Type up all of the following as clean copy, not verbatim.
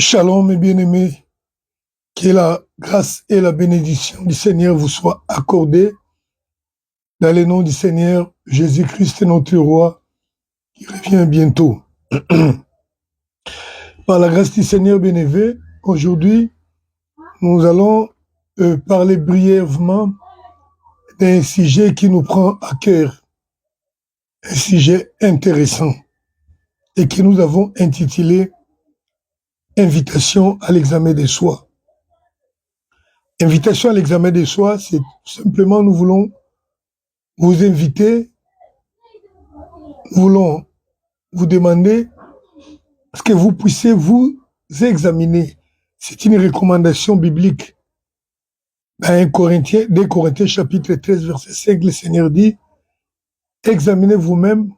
Shalom, mes bien-aimés, que la grâce et la bénédiction du Seigneur vous soient accordées dans le nom du Seigneur Jésus-Christ, notre roi, qui revient bientôt. Par la grâce du Seigneur bénévole, aujourd'hui, nous allons parler brièvement d'un sujet qui nous prend à cœur, un sujet intéressant et que nous avons intitulé Invitation à l'examen de soi. Invitation à l'examen de soi, c'est simplement nous voulons vous inviter, nous voulons vous demander que vous puissiez vous examiner. C'est une recommandation biblique. Dans 2 Corinthiens chapitre 13, verset 5, le Seigneur dit, examinez vous-même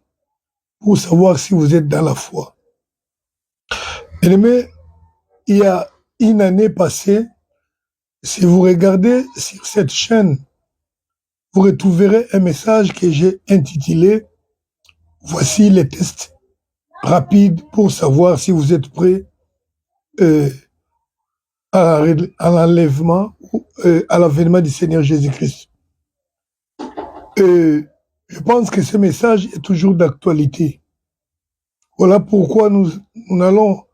pour savoir si vous êtes dans la foi. Bien-aimés, il y a une année passée, si vous regardez sur cette chaîne, vous retrouverez un message que j'ai intitulé « Voici les tests rapides pour savoir si vous êtes prêts à l'enlèvement ou à l'avènement du Seigneur Jésus-Christ. » Je pense que ce message est toujours d'actualité. Voilà pourquoi nous n'allons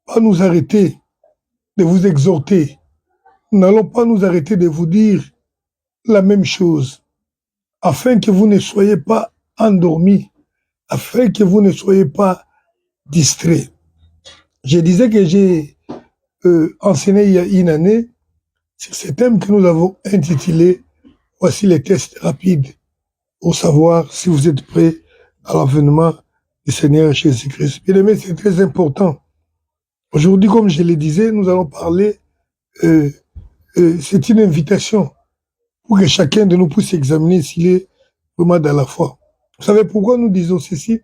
pas nous arrêter de vous exhorter. Nous n'allons pas nous arrêter de vous dire la même chose, afin que vous ne soyez pas endormis, afin que vous ne soyez pas distraits. Je disais que j'ai enseigné il y a une année sur ce thème que nous avons intitulé « Voici les tests rapides pour savoir si vous êtes prêts à l'avènement du Seigneur Jésus-Christ. » Bien aimé, c'est très important. Aujourd'hui, comme je le disais, nous allons parler, c'est une invitation pour que chacun de nous puisse examiner s'il est vraiment dans la foi. Vous savez pourquoi nous disons ceci?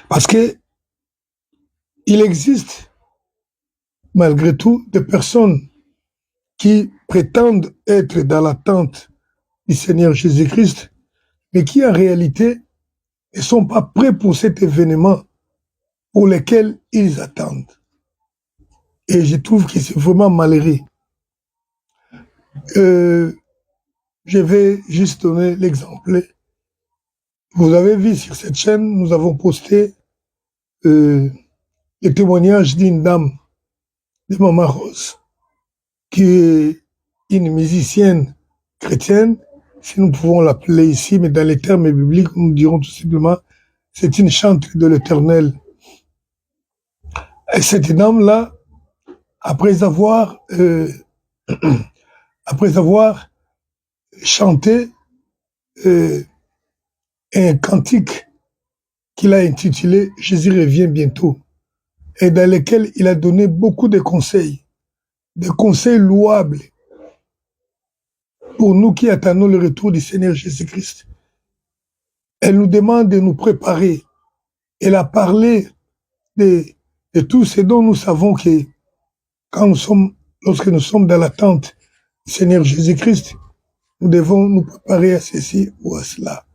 Parce que il existe, malgré tout, des personnes qui prétendent être dans l'attente du Seigneur Jésus-Christ, mais qui en réalité ne sont pas prêts pour cet événement pour lequel ils attendent. Et je trouve que c'est vraiment malheureux. Je vais juste donner l'exemple. Vous avez vu sur cette chaîne, nous avons posté le témoignage d'une dame, de Maman Rose, qui est une musicienne chrétienne, si nous pouvons l'appeler ici, mais dans les termes bibliques, nous dirons tout simplement, c'est une chante de l'Éternel. Et cette dame-là, après avoir chanté un cantique qu'il a intitulé « Jésus revient bientôt », et dans lequel il a donné beaucoup de conseils louables pour nous qui attendons le retour du Seigneur Jésus-Christ. Elle nous demande de nous préparer. Elle a parlé de tout ce dont nous savons que lorsque nous sommes dans l'attente du Seigneur Jésus-Christ, nous devons nous préparer à ceci ou à cela.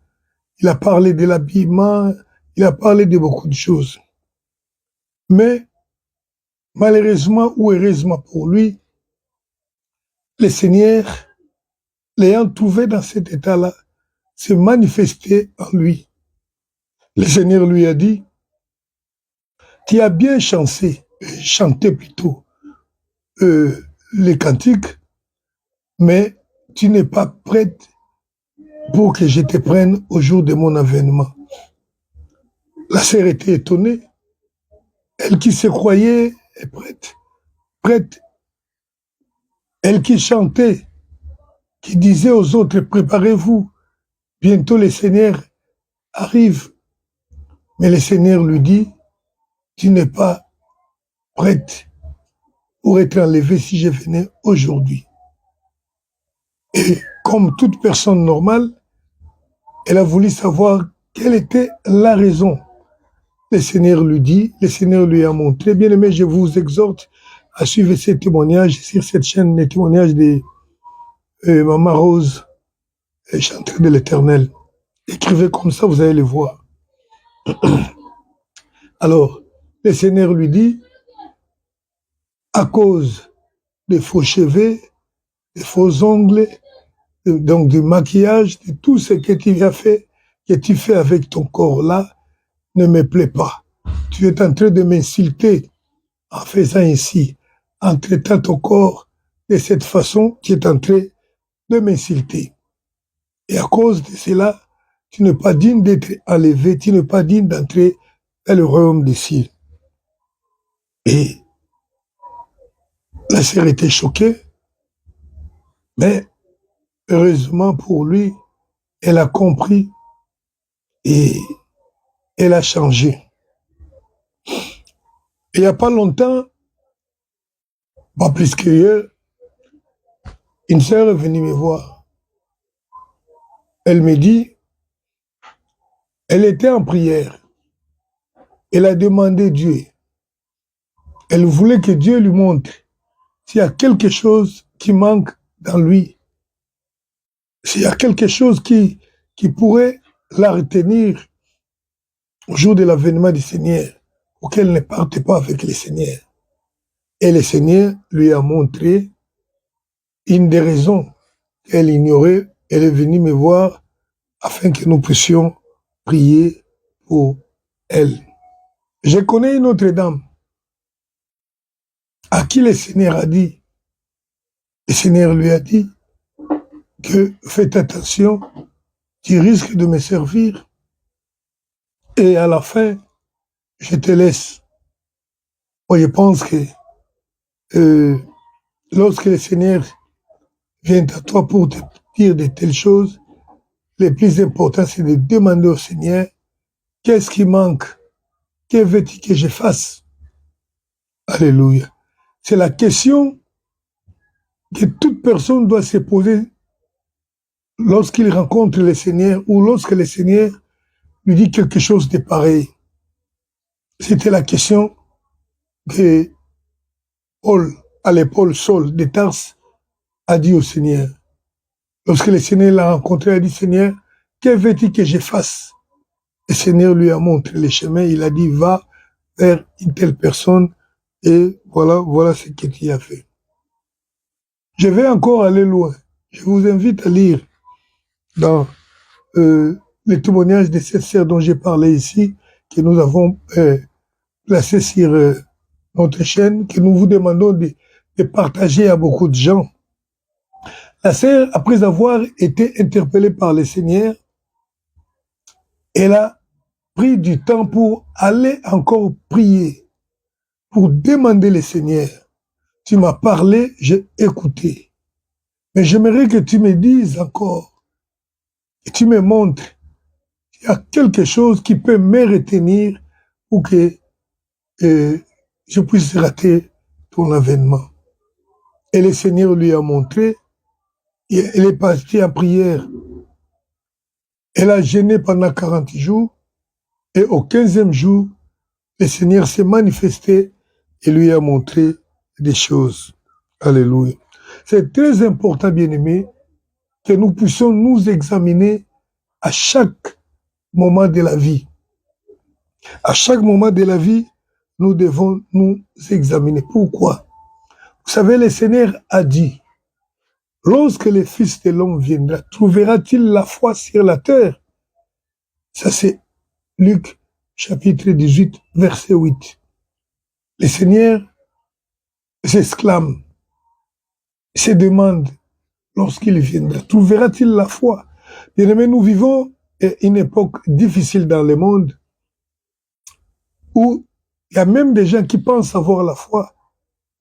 Il a parlé de l'habillement, il a parlé de beaucoup de choses. Mais, malheureusement ou heureusement pour lui, le Seigneur, l'ayant trouvé dans cet état-là, s'est manifesté en lui. Le Seigneur lui a dit, tu as bien chanté plutôt les cantiques, mais tu n'es pas prête pour que je te prenne au jour de mon avènement. La sœur était étonnée. Elle qui se croyait est prête. Elle qui chantait, qui disait aux autres, préparez-vous, bientôt le Seigneur arrive. Mais le Seigneur lui dit, tu n'es pas prête pour être enlevée si je venais aujourd'hui. Et comme toute personne normale, elle a voulu savoir quelle était la raison. Le Seigneur lui dit, le Seigneur lui a montré. Bien aimé, je vous exhorte à suivre ces témoignages sur cette chaîne, les témoignages de Maman Rose, chanteur de l'Éternel. Écrivez comme ça, vous allez les voir. Alors, le Seigneur lui dit, à cause des faux cheveux, des faux ongles, donc du maquillage, de tout ce que tu as fait, que tu fais avec ton corps là, ne me plaît pas. Tu es en train de m'insulter en faisant ainsi, en traitant ton corps de cette façon, tu es en train de m'insulter. Et à cause de cela, tu n'es pas digne d'être enlevé, tu n'es pas digne d'entrer dans le royaume des cieux. Et la sœur était choquée, mais heureusement pour lui, elle a compris et elle a changé. Et il n'y a pas longtemps, pas plus qu'hier, une sœur est venue me voir. Elle me dit, elle était en prière. Elle a demandé Dieu. Elle voulait que Dieu lui montre s'il y a quelque chose qui manque dans lui, s'il y a quelque chose qui pourrait la retenir au jour de l'avènement du Seigneur, pour qu'elle ne parte pas avec le Seigneur. Et le Seigneur lui a montré une des raisons qu'elle ignorait. Elle est venue me voir afin que nous puissions prier pour elle. Je connais une autre dame à qui le Seigneur a dit, le Seigneur lui a dit que faites attention, tu risques de me servir et à la fin, je te laisse. Moi, je pense que lorsque le Seigneur vient à toi pour te dire de telles choses, le plus important, c'est de demander au Seigneur, qu'est-ce qui manque? Que veux-tu que je fasse? Alléluia. C'est la question que toute personne doit se poser lorsqu'il rencontre le Seigneur ou lorsque le Seigneur lui dit quelque chose de pareil. C'était la question que Paul, à l'épaule Saul de Tarse, a dit au Seigneur. Lorsque le Seigneur l'a rencontré, il a dit, Seigneur, que veux-tu que je fasse? Le Seigneur lui a montré le chemin, il a dit, va vers une telle personne et voilà ce que tu as fait. Je vais encore aller loin. Je vous invite à lire dans les témoignages de cette sœur dont j'ai parlé ici, que nous avons placé sur notre chaîne, que nous vous demandons de partager à beaucoup de gens. La sœur, après avoir été interpellée par le Seigneur, elle a pris du temps pour aller encore prier, pour demander le Seigneur. Tu m'as parlé, j'ai écouté. Mais j'aimerais que tu me dises encore, que tu me montres, qu'il y a quelque chose qui peut me retenir pour que je puisse rater ton avènement. Et le Seigneur lui a montré, et elle est partie en prière. Elle a jeûné pendant 40 jours, et au 15e jour, le Seigneur s'est manifesté et lui a montré des choses. Alléluia. C'est très important, bien-aimés, que nous puissions nous examiner à chaque moment de la vie. À chaque moment de la vie, nous devons nous examiner. Pourquoi? Vous savez, le Seigneur a dit, lorsque le Fils de l'homme viendra, trouvera-t-il la foi sur la terre? Ça, c'est Luc, chapitre 18, verset 8. Le Seigneur s'exclame, se demande, lorsqu'il viendra, trouvera-t-il la foi? Bien-aimés, nous vivons une époque difficile dans le monde où il y a même des gens qui pensent avoir la foi,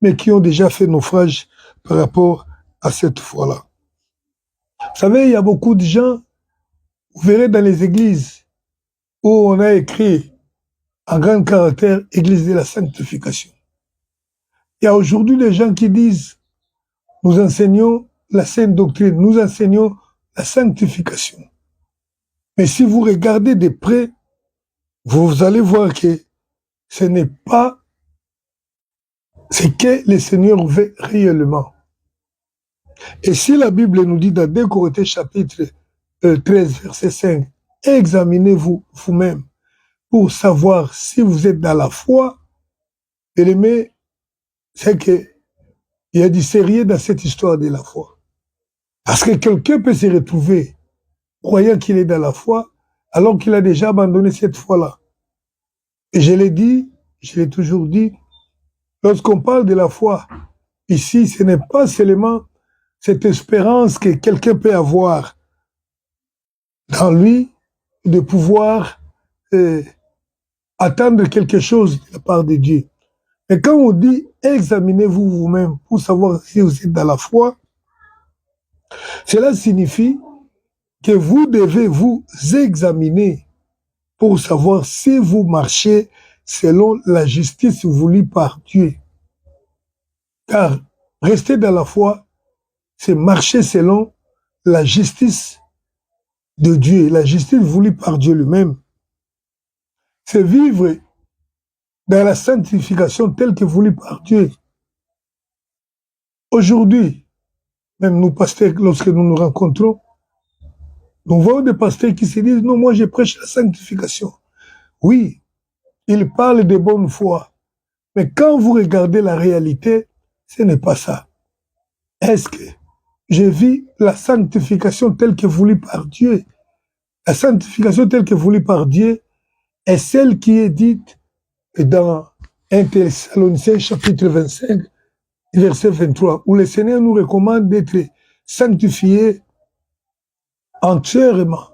mais qui ont déjà fait naufrage par rapport à cette foi-là. Vous savez, il y a beaucoup de gens, vous verrez dans les églises, où on a écrit en grand caractère « Église de la sanctification ». Il y a aujourd'hui des gens qui disent « Nous enseignons la sainte doctrine, nous enseignons la sanctification ». Mais si vous regardez de près, vous allez voir que ce n'est pas ce que le Seigneur veut réellement. Et si la Bible nous dit dans 2 Corinthiens chapitre 13, verset 5, examinez-vous vous-même pour savoir si vous êtes dans la foi, bien-aimé, c'est que Il y a du sérieux dans cette histoire de la foi. Parce que quelqu'un peut se retrouver croyant qu'il est dans la foi, alors qu'il a déjà abandonné cette foi-là. Et je l'ai dit, je l'ai toujours dit, lorsqu'on parle de la foi, ici, ce n'est pas seulement cette espérance que quelqu'un peut avoir dans lui de pouvoir attendre quelque chose de la part de Dieu. Et quand on dit examinez-vous vous-même pour savoir si vous êtes dans la foi, cela signifie que vous devez vous examiner pour savoir si vous marchez selon la justice voulue par Dieu. Car rester dans la foi, c'est marcher selon la justice de Dieu, la justice voulue par Dieu lui-même. C'est vivre dans la sanctification telle que voulue par Dieu. Aujourd'hui, même nous pasteurs, lorsque nous nous rencontrons, nous voyons des pasteurs qui se disent, non, moi je prêche la sanctification. Oui, ils parlent de bonne foi. Mais quand vous regardez la réalité, ce n'est pas ça. Est-ce que je vis la sanctification telle que voulue par Dieu? La sanctification telle que voulue par Dieu est celle qui est dite dans 1 Thessaloniciens chapitre 25, verset 23, où le Seigneur nous recommande d'être sanctifiés entièrement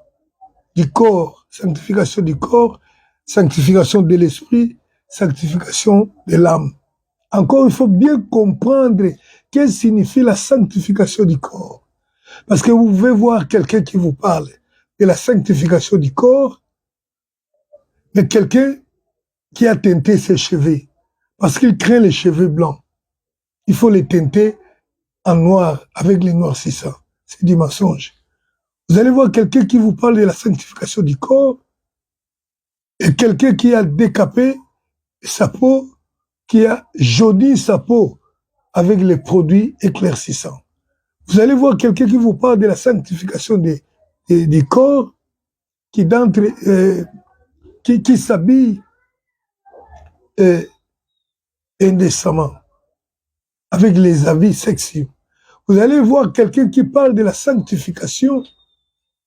du corps, sanctification du corps, sanctification de l'esprit, sanctification de l'âme. Encore, il faut bien comprendre qu'est-ce que signifie la sanctification du corps. Parce que vous pouvez voir quelqu'un qui vous parle de la sanctification du corps, mais quelqu'un qui a teinté ses cheveux, parce qu'il craint les cheveux blancs. Il faut les teinter en noir, avec les noircissants. C'est du mensonge. Vous allez voir quelqu'un qui vous parle de la sanctification du corps, et quelqu'un qui a décapé sa peau, qui a jauni sa peau avec les produits éclaircissants. Vous allez voir quelqu'un qui vous parle de la sanctification du corps, qui s'habille indécemment, avec les habits sexy. Vous allez voir quelqu'un qui parle de la sanctification,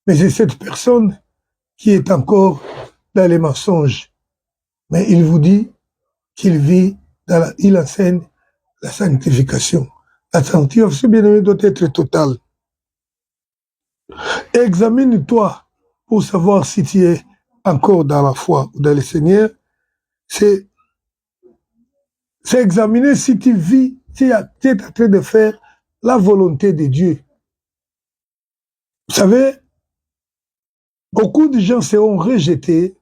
mais c'est cette personne qui est encore dans les mensonges. Mais il vous dit qu'il vit il enseigne la sanctification. La sanctification, bien aimé, doit être totale. Examine-toi pour savoir si tu es encore dans la foi ou dans le Seigneur. C'est examiner si tu vis, tu es en train de faire la volonté de Dieu. Vous savez, beaucoup de gens seront rejetés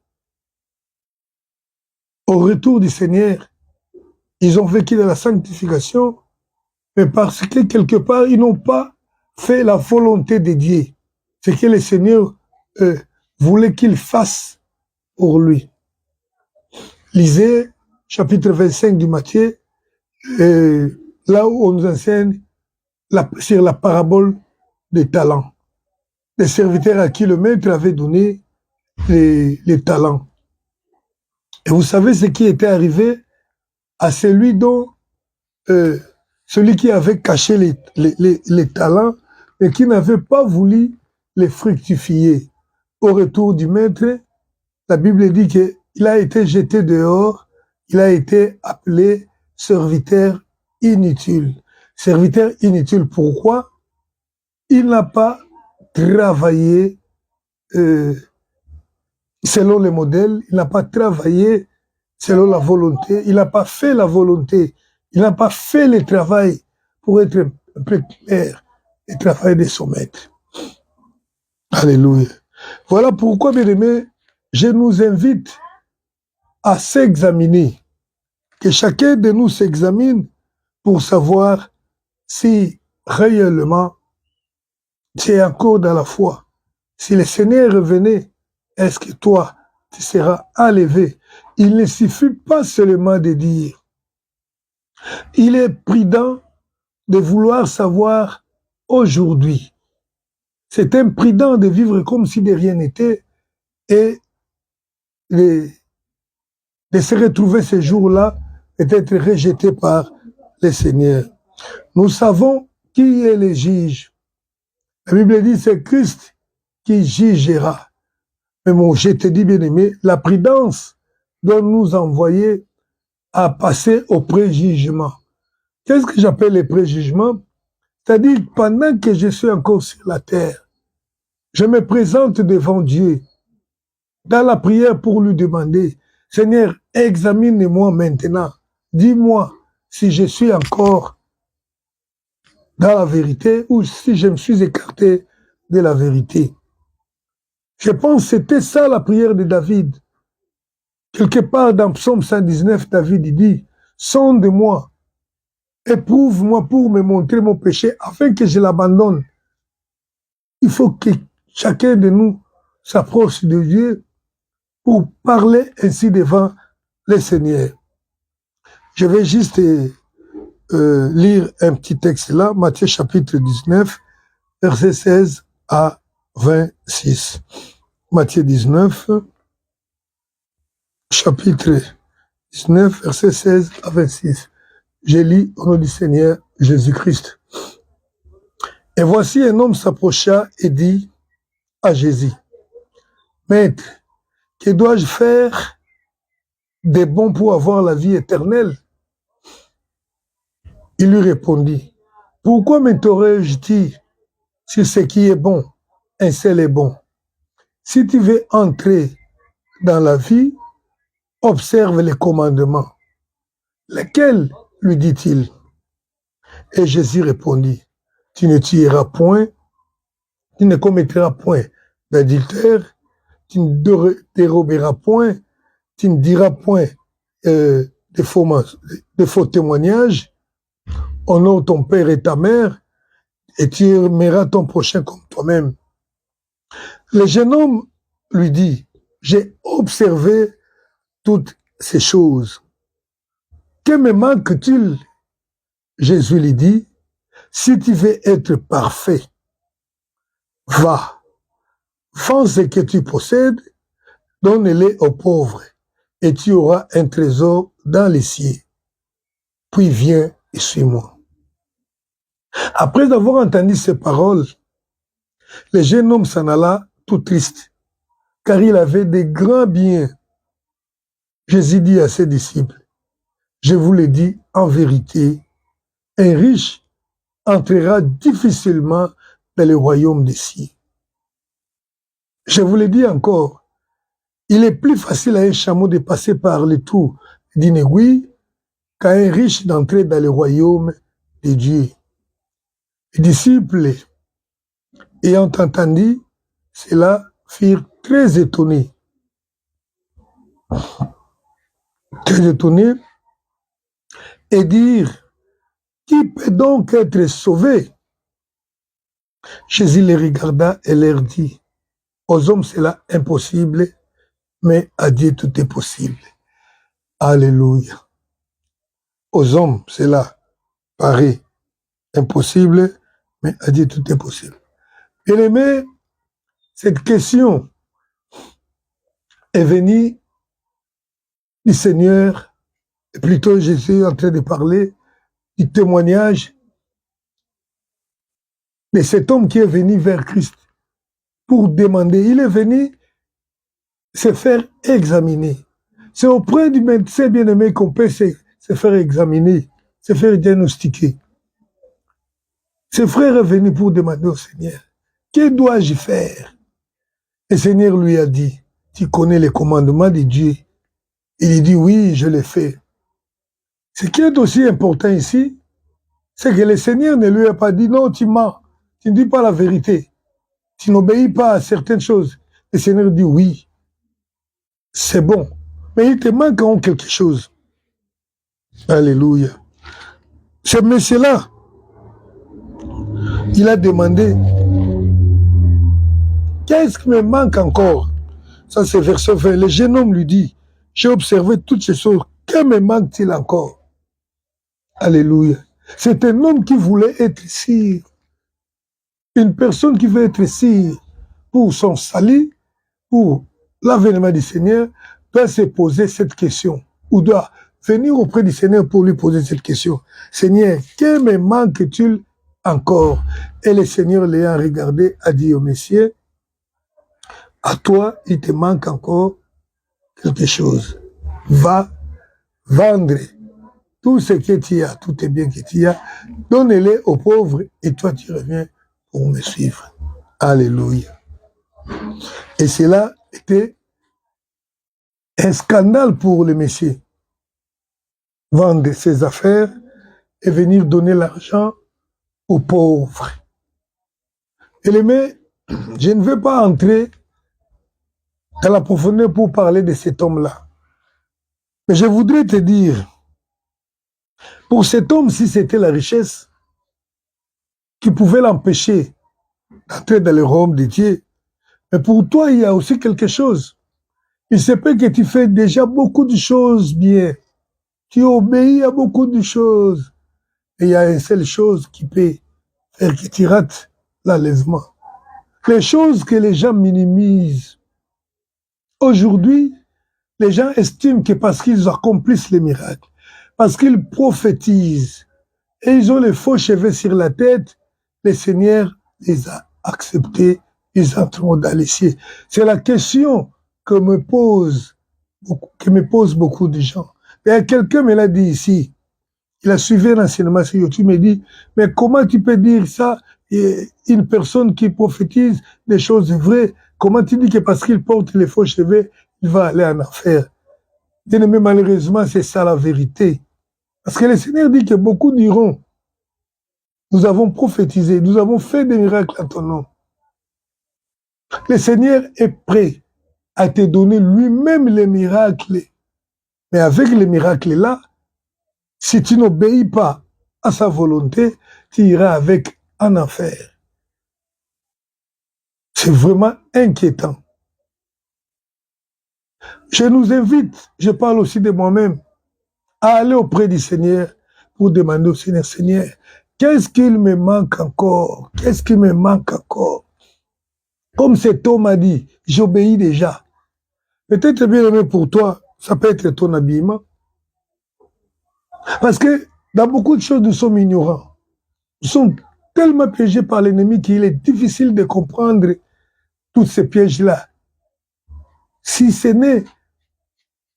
au retour du Seigneur. Ils ont vécu dans la sanctification, mais parce que quelque part, ils n'ont pas fait la volonté de Dieu. Ce que le Seigneur voulait qu'ils fassent pour lui. Lisez chapitre 25 du Matthieu, là où on nous enseigne sur la parabole des talents. Les serviteurs à qui le maître avait donné les talents. Et vous savez ce qui était arrivé à celui dont celui qui avait caché les talents et qui n'avait pas voulu les fructifier. Au retour du maître, la Bible dit qu'il a été jeté dehors, il a été appelé serviteur inutile. Serviteur inutile, pourquoi? Il n'a pas travaillé selon les modèles, il n'a pas travaillé selon la volonté, il n'a pas fait la volonté, il n'a pas fait le travail pour être un peu clair, le travail de son maître. Alléluia. Voilà pourquoi, bien aimés, je nous invite à s'examiner, que chacun de nous s'examine pour savoir si réellement c'est encore dans la foi. Si le Seigneur revenait, est-ce que toi, tu seras enlevé? Il ne suffit pas seulement de dire. Il est prudent de vouloir savoir aujourd'hui. C'est imprudent de vivre comme si de rien n'était et de se retrouver ce jour-là et d'être rejeté par le Seigneur. Nous savons qui est le juge. La Bible dit c'est Christ qui jugera. Mais bon, je te dis bien aimé, la prudence doit nous envoyer à passer au préjugement. Qu'est-ce que j'appelle le préjugement? C'est-à-dire pendant que je suis encore sur la terre, je me présente devant Dieu dans la prière pour lui demander, Seigneur, examine-moi maintenant. Dis-moi si je suis encore dans la vérité ou si je me suis écarté de la vérité. Je pense que c'était ça la prière de David. Quelque part dans Psaume 119, David dit, sonde-moi, éprouve-moi pour me montrer mon péché afin que je l'abandonne. Il faut que chacun de nous s'approche de Dieu pour parler ainsi devant le Seigneur. Je vais juste lire un petit texte là, Matthieu chapitre 19, verset 16 à 26. Matthieu 19, chapitre 19, verset 16 à 26. Je lis au nom du Seigneur Jésus-Christ. Et voici un homme s'approcha et dit à Jésus, Maître, que dois-je faire de bon pour avoir la vie éternelle? Il lui répondit, pourquoi m'interroges-tu sur ce qui est bon? Un seul est bon. Si tu veux entrer dans la vie, observe les commandements. Lesquels? Lui dit-il. Et Jésus répondit, tu ne tueras point, tu ne commettras point d'adultère, tu ne déroberas point, tu ne diras point de faux témoignages, honore ton père et ta mère, et tu aimeras ton prochain comme toi-même. Le jeune homme lui dit, j'ai observé toutes ces choses. Que me manque-t-il? Jésus lui dit, si tu veux être parfait, va, vends ce que tu possèdes, donne-le aux pauvres, et tu auras un trésor dans les cieux. Puis viens et suis-moi. Après avoir entendu ces paroles, le jeune homme s'en alla tout triste, car il avait de grands biens. Jésus dit à ses disciples, je vous le dis en vérité, un riche entrera difficilement dans le royaume des cieux. Je vous le dis encore, il est plus facile à un chameau de passer par le trou d'une aiguille qu'à un riche d'entrer dans le royaume de Dieu. Les disciples, ayant entendu cela, furent très étonnés. Très étonnés, et dirent, qui peut donc être sauvé? Jésus les regarda et leur dit, aux hommes c'est impossible, mais à Dieu tout est possible. Alléluia. Aux hommes cela paraît impossible, mais à Dieu tout est possible. Bien-aimé, cette question est venue du Seigneur, et plutôt Jésus est en train de parler du témoignage de cet homme qui est venu vers Christ pour demander. Il est venu se faire examiner. C'est auprès du médecin bien-aimé qu'on peut se faire examiner, se faire diagnostiquer. Ce frère est venu pour demander au Seigneur, que dois-je faire? Le Seigneur lui a dit, tu connais les commandements de Dieu. Il dit, oui, je les fais. Ce qui est aussi important ici, c'est que le Seigneur ne lui a pas dit, non, tu mens, tu ne dis pas la vérité, tu n'obéis pas à certaines choses. Le Seigneur dit, oui, c'est bon, mais il te manque en quelque chose. Alléluia. Ce monsieur-là, il a demandé, qu'est-ce qui me manque encore? Ça c'est verset 20. Le jeune homme lui dit, j'ai observé toutes ces choses, que me manque-t-il encore? Alléluia. C'est un homme qui voulait être sire. Une personne qui veut être sire pour son salut, pour l'avènement du Seigneur, doit se poser cette question, ou doit venir auprès du Seigneur pour lui poser cette question. Seigneur, que me manque-t-il encore? Et le Seigneur l'ayant regardé a dit au Messie, à toi, il te manque encore quelque chose. Va vendre tout ce que tu as, tous tes biens que tu as, donne-les aux pauvres et toi tu reviens pour me suivre. Alléluia. Et cela était un scandale pour le Messie. Vendre ses affaires et venir donner l'argent aux pauvres. Et je ne veux pas entrer dans la profondeur pour parler de cet homme-là. Mais je voudrais te dire, pour cet homme, si c'était la richesse qui pouvait l'empêcher d'entrer dans le royaume de Dieu, mais pour toi, il y a aussi quelque chose. Il se peut que tu fais déjà beaucoup de choses bien. Tu obéis à beaucoup de choses. Et il y a une seule chose qui peut faire que tu rates l'enlèvement. Les choses que les gens minimisent. Aujourd'hui, les gens estiment que parce qu'ils accomplissent les miracles, parce qu'ils prophétisent, et ils ont les faux cheveux sur la tête, le Seigneur les a acceptés, ils entreront dans les cieux. C'est la question que me posent beaucoup de gens. Et quelqu'un me l'a dit ici, il a suivi un enseignement sur YouTube, il me dit, mais comment tu peux dire ça, une personne qui prophétise des choses vraies, comment tu dis que parce qu'il porte les faux cheveux, il va aller en enfer? Bien aimé, malheureusement, c'est ça la vérité. Parce que le Seigneur dit que beaucoup diront, nous avons prophétisé, nous avons fait des miracles à ton nom. Le Seigneur est prêt à te donner lui-même les miracles. Mais avec les miracles-là, si tu n'obéis pas à sa volonté, tu iras avec en enfer. C'est vraiment inquiétant. Je nous invite, je parle aussi de moi-même, à aller auprès du Seigneur pour demander au Seigneur, Seigneur, qu'est-ce qu'il me manque encore? Qu'est-ce qui me manque encore? Comme cet homme a dit, j'obéis déjà. Peut-être bien aimé pour toi, ça peut être ton habillement. Parce que dans beaucoup de choses, nous sommes ignorants. Nous sommes tellement piégés par l'ennemi qu'il est difficile de comprendre tous ces pièges-là. Si ce n'est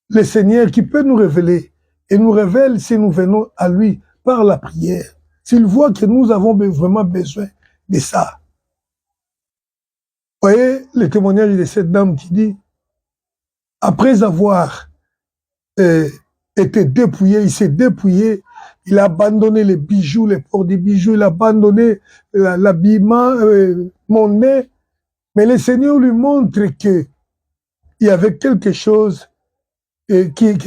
le Seigneur qui peut nous révéler, et nous révèle si nous venons à lui par la prière, s'il voit que nous avons vraiment besoin de ça. Vous voyez le témoignage de cette dame qui dit, après avoir été dépouillé, il s'est dépouillé, il a abandonné les bijoux, les ports des bijoux, il a abandonné l'habillement, mon nez, mais le Seigneur lui montre que il y avait quelque chose qui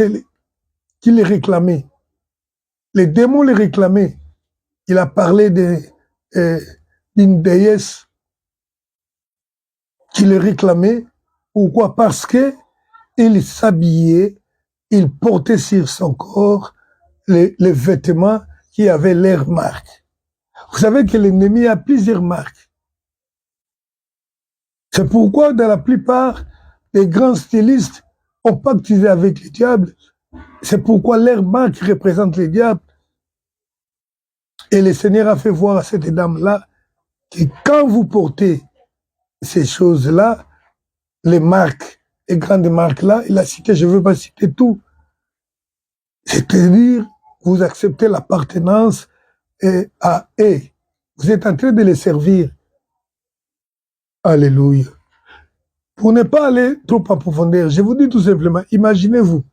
les réclamait. Les démons les réclamaient. Il a parlé d'une déesse qui les réclamait. Pourquoi? Parce que il s'habillait, il portait sur son corps les vêtements qui avaient leur marque. Vous savez que l'ennemi a plusieurs marques. C'est pourquoi dans la plupart des grands stylistes ont pactisé avec le diable. C'est pourquoi leur marque représente le diable. Et le Seigneur a fait voir à cette dame-là que quand vous portez ces choses-là, les marques, les grandes marques-là, il a cité, je ne veux pas citer tout, c'est-à-dire, vous acceptez l'appartenance à eux. Vous êtes en train de les servir. Alléluia. Pour ne pas aller trop en profondeur, je vous dis tout simplement, imaginez-vous,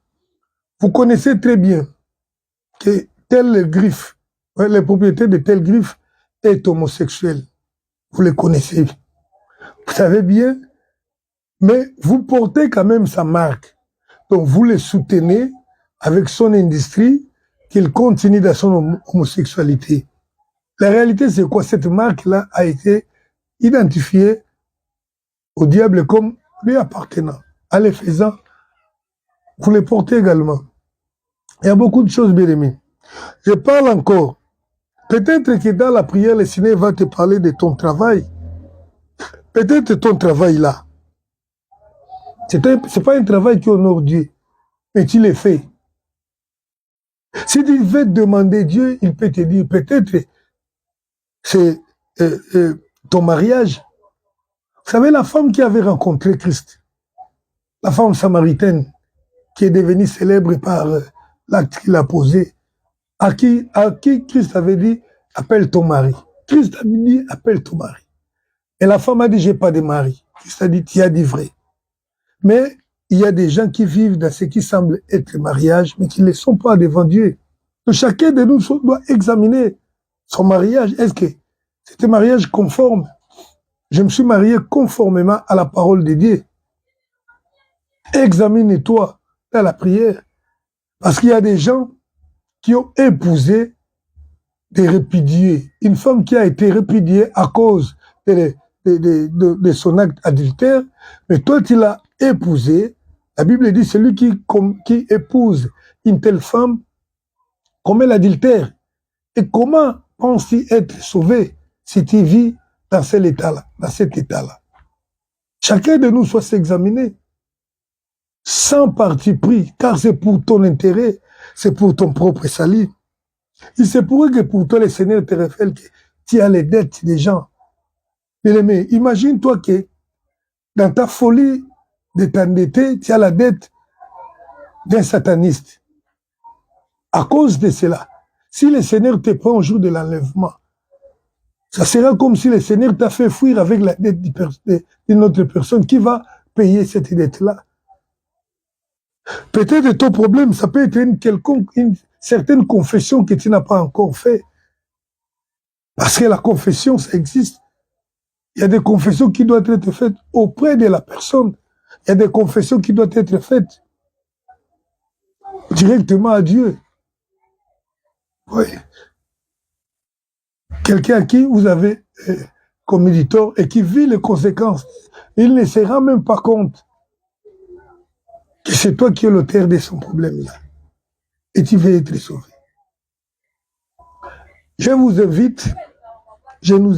vous connaissez très bien que telle griffe, le propriétaire de telle griffe est homosexuel. Vous le connaissez. Vous savez bien, mais vous portez quand même sa marque. Donc vous le soutenez avec son industrie, qu'il continue dans son homosexualité. La réalité, c'est quoi? Cette marque-là a été identifiée au diable comme lui appartenant. En les faisant, vous les portez également. Il y a beaucoup de choses, bien aimées. Je parle encore. Peut-être que dans la prière, le Seigneur va te parler de ton travail. Peut-être ton travail là. C'est pas un travail qui honore Dieu, mais tu le fais. Si tu veux demander Dieu, il peut te dire, peut-être, c'est ton mariage. Vous savez, la femme qui avait rencontré Christ, la femme samaritaine, qui est devenue célèbre par l'acte qu'il a posé, à qui Christ avait dit, appelle ton mari. Christ avait dit, appelle ton mari. Et la femme a dit, j'ai pas de mari. Christ a dit, tu as dit vrai. Mais il y a des gens qui vivent dans ce qui semble être le mariage, mais qui ne le sont pas devant Dieu. Donc chacun de nous doit examiner son mariage. Est-ce que c'est un mariage conforme? Je me suis marié conformément à la parole de Dieu. Examine-toi dans la prière. Parce qu'il y a des gens qui ont épousé des répudiés. Une femme qui a été répudiée à cause de son acte adultère, mais toi tu l'as épousée. La Bible dit celui qui épouse une telle femme commet l'adultère. Et comment penses-tu être sauvé si tu vis dans cet état-là, dans cet état-là? Chacun de nous doit s'examiner sans parti pris, car c'est pour ton intérêt, c'est pour ton propre salut. Il se pourrait que pour toi, le Seigneur te révèle que tu as les dettes des gens. Bien-aimé, imagine-toi que dans ta folie de t'endetter, tu as la dette d'un sataniste. À cause de cela, si le Seigneur te prend au jour de l'enlèvement, ça sera comme si le Seigneur t'a fait fuir avec la dette d'une autre personne qui va payer cette dette-là. Peut-être ton problème, ça peut être une certaine confession que tu n'as pas encore fait. Parce que la confession, ça existe. Il y a des confessions qui doivent être faites auprès de la personne. Il y a des confessions qui doivent être faites directement à Dieu. Oui. Quelqu'un à qui vous avez comme éditeur et qui vit les conséquences, il ne se rend même pas compte que c'est toi qui es l'auteur de son problème-là. Et tu veux être sauvé. Je nous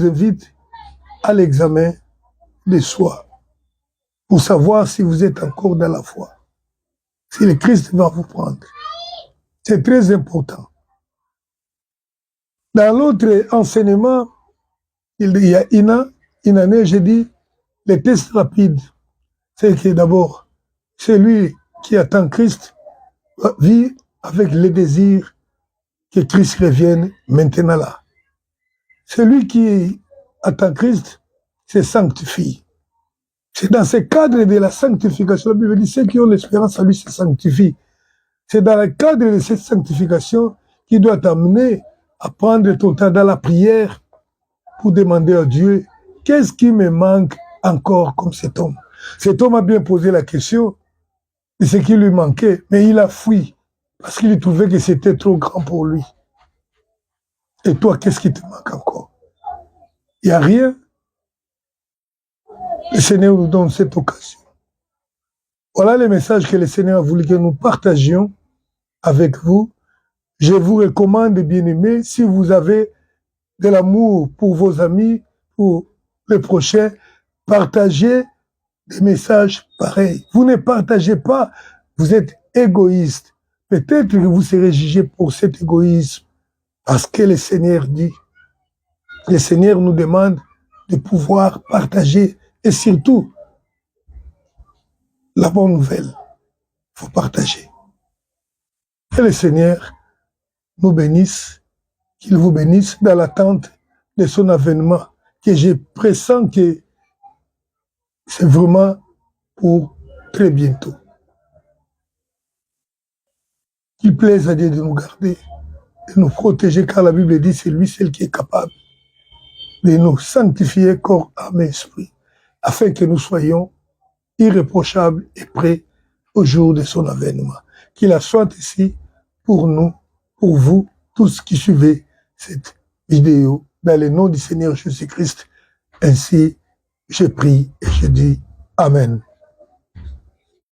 invite à l'examen de soi pour savoir si vous êtes encore dans la foi. Si le Christ va vous prendre. C'est très important. Dans l'autre enseignement, il y a une année, j'ai dit, les tests rapides. C'est que d'abord, celui qui attend Christ vit avec le désir que Christ revienne maintenant là. Celui qui attend Christ se sanctifie. C'est dans ce cadre de la sanctification, la Bible dit, ceux qui ont l'espérance à lui se sanctifient. C'est dans le cadre de cette sanctification qui doit t'amener à prendre ton temps dans la prière pour demander à Dieu, qu'est-ce qui me manque encore comme cet homme? Cet homme a bien posé la question de ce qui lui manquait, mais il a fui parce qu'il trouvait que c'était trop grand pour lui. Et toi, qu'est-ce qui te manque encore? Il n'y a rien. Le Seigneur nous donne cette occasion. Voilà le message que le Seigneur a voulu que nous partagions avec vous. Je vous recommande, bien-aimés, si vous avez de l'amour pour vos amis, pour les prochains, partagez des messages pareils. Vous ne partagez pas, vous êtes égoïste. Peut-être que vous serez jugé pour cet égoïsme, parce que le Seigneur dit, le Seigneur nous demande de pouvoir partager, et surtout, la bonne nouvelle, il faut partager. Que le Seigneur nous bénisse, qu'il vous bénisse dans l'attente de son avènement, que je pressens que c'est vraiment pour très bientôt. Qu'il plaise à Dieu de nous garder, de nous protéger, car la Bible dit c'est lui seul qui est capable de nous sanctifier corps, âme et esprit, afin que nous soyons irréprochables et prêts au jour de son avènement. Qu'il la soit ici pour nous, pour vous, tous qui suivez cette vidéo, dans le nom du Seigneur Jésus-Christ. Ainsi, je prie et je dis Amen.